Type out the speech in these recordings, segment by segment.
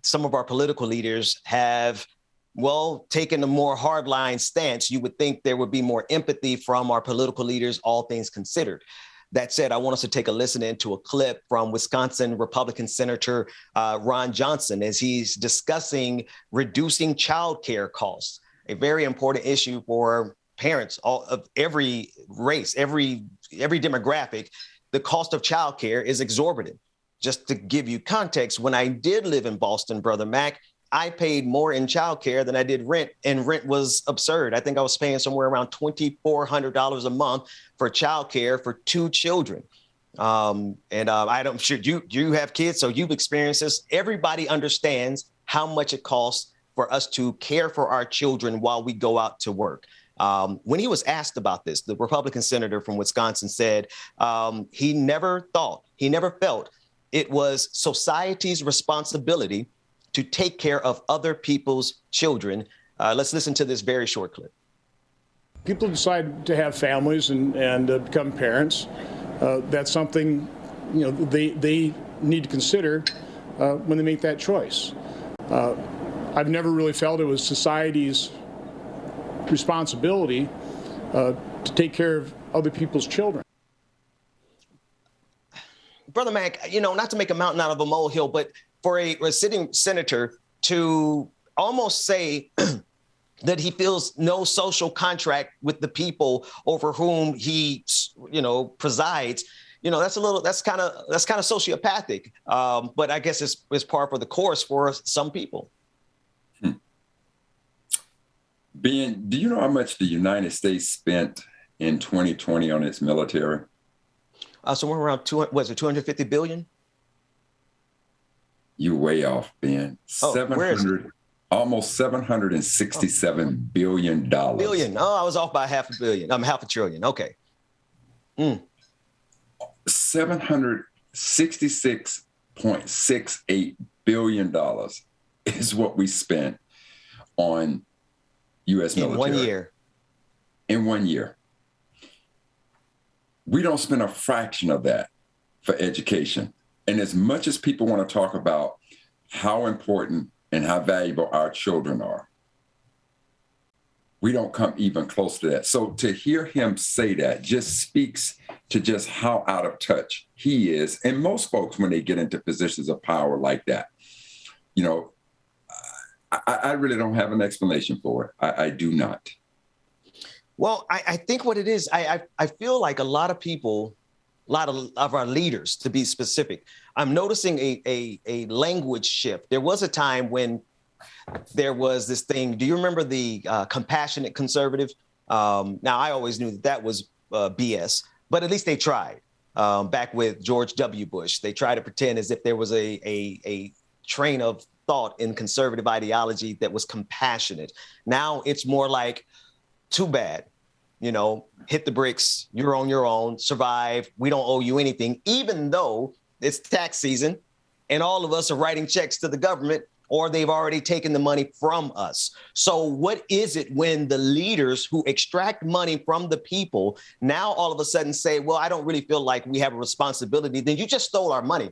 some of our political leaders have, well, taken a more hardline stance. You would think there would be more empathy from our political leaders, all things considered. That said, I want us to take a listen into a clip from Wisconsin Republican Senator Ron Johnson as he's discussing reducing child care costs, a very important issue for parents of every race, every demographic. The cost of child care is exorbitant. Just to give you context, when I did live in Boston, Brother Mac, I paid more in child care than I did rent, and rent was absurd. I think I was paying somewhere around $2,400 a month for child care for 2 children. I'm sure you have kids, so you've experienced this. Everybody understands how much it costs for us to care for our children while we go out to work. When he was asked about this, the Republican senator from Wisconsin said he never felt it was society's responsibility to take care of other people's children. Let's listen to this very short clip. People decide to have families and become parents. That's something they need to consider when they make that choice. I've never really felt it was society's responsibility to take care of other people's children. Brother Mac, not to make a mountain out of a molehill, but for a sitting senator to almost say that he feels no social contract with the people over whom he, presides, that's kind of sociopathic. But I guess it's par for the course for some people. Ben, do you know how much the United States spent in 2020 on its military? Somewhere around 250 billion? You way off, Ben. Almost $767 billion. Billion. Oh, I was off by half a trillion. Okay. $766.68 billion is what we spent on U.S. military. In 1 year. We don't spend a fraction of that for education. And as much as people want to talk about how important and how valuable our children are, we don't come even close to that. So to hear him say that just speaks to just how out of touch he is. And most folks, when they get into positions of power like that, I really don't have an explanation for it. I do not. Well, I think what it is, I feel like a lot of people, a lot of our leaders, to be specific, I'm noticing a language shift. There was a time when there was this thing. Do you remember the compassionate conservative? Now, I always knew that was BS, but at least they tried. Back with George W. Bush, they tried to pretend as if there was a train of thought in conservative ideology that was compassionate. Now it's more like, too bad, hit the bricks, you're on your own, survive, we don't owe you anything, even though it's tax season and all of us are writing checks to the government, or they've already taken the money from us. So what is it when the leaders who extract money from the people now all of a sudden say, well, I don't really feel like we have a responsibility? Then you just stole our money,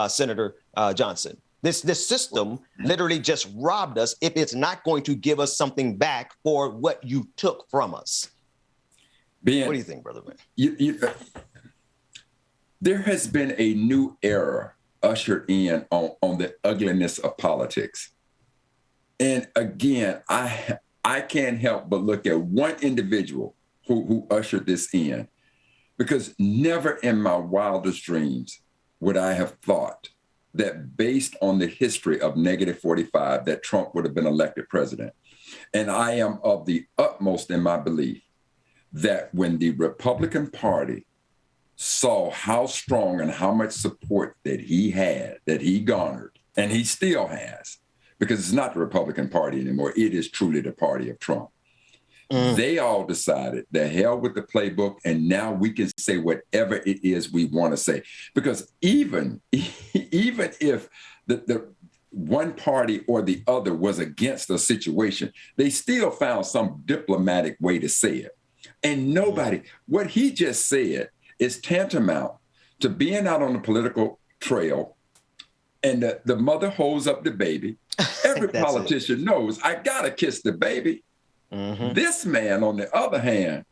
Senator Johnson. This system literally just robbed us if it's not going to give us something back for what you took from us. Ben, what do you think, Brother Man? There has been a new era ushered in on the ugliness of politics. And again, I can't help but look at one individual who ushered this in, because never in my wildest dreams would I have thought that based on the history of -45, that Trump would have been elected president. And I am of the utmost in my belief that when the Republican Party saw how strong and how much support that he had, that he garnered, and he still has, because it's not the Republican Party anymore, it is truly the party of Trump. They all decided the hell with the playbook, and now we can say whatever it is we want to say. Because even if the one party or the other was against a situation, they still found some diplomatic way to say it. And what he just said is tantamount to being out on the political trail and the mother holds up the baby. Every That's politician knows I gotta kiss the baby. This man, on the other hand,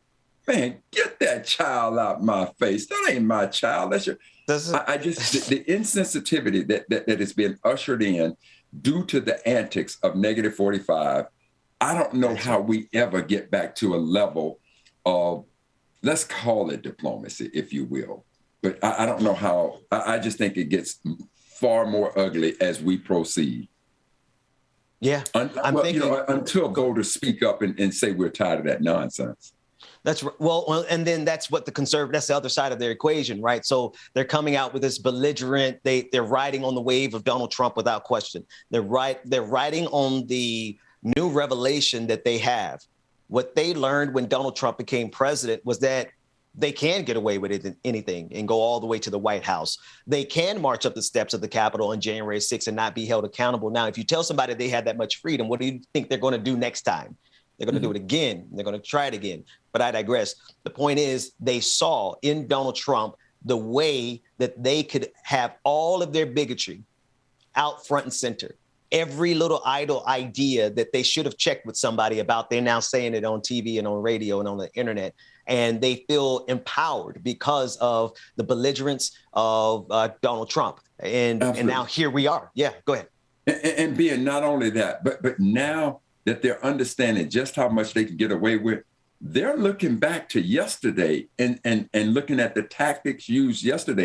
man, get that child out my face. That ain't my child. That's your. I just the insensitivity that is being ushered in due to the antics of -45. I don't know how we ever get back to a level of, let's call it diplomacy, if you will. But I don't know how. I just think it gets far more ugly as we proceed. Yeah, until voters speak up and say we're tired of that nonsense. That's well, and then that's what that's the other side of their equation, right? So they're coming out with this belligerent. They're riding on the wave of Donald Trump without question. They're riding on the new revelation that they have. What they learned when Donald Trump became president was that they can get away with anything and go all the way to the White House. They can march up the steps of the Capitol on January 6th and not be held accountable. Now, if you tell somebody they had that much freedom, what do you think they're going to do next time? They're going to do it again. They're going to try it again. But I digress. The point is, they saw in Donald Trump the way that they could have all of their bigotry out front and center. Every little idle idea that they should have checked with somebody about, they're now saying it on TV and on radio and on the internet. And they feel empowered because of the belligerence of Donald Trump. And now here we are. Yeah, go ahead. And being not only that, but now that they're understanding just how much they can get away with, they're looking back to yesterday and looking at the tactics used yesterday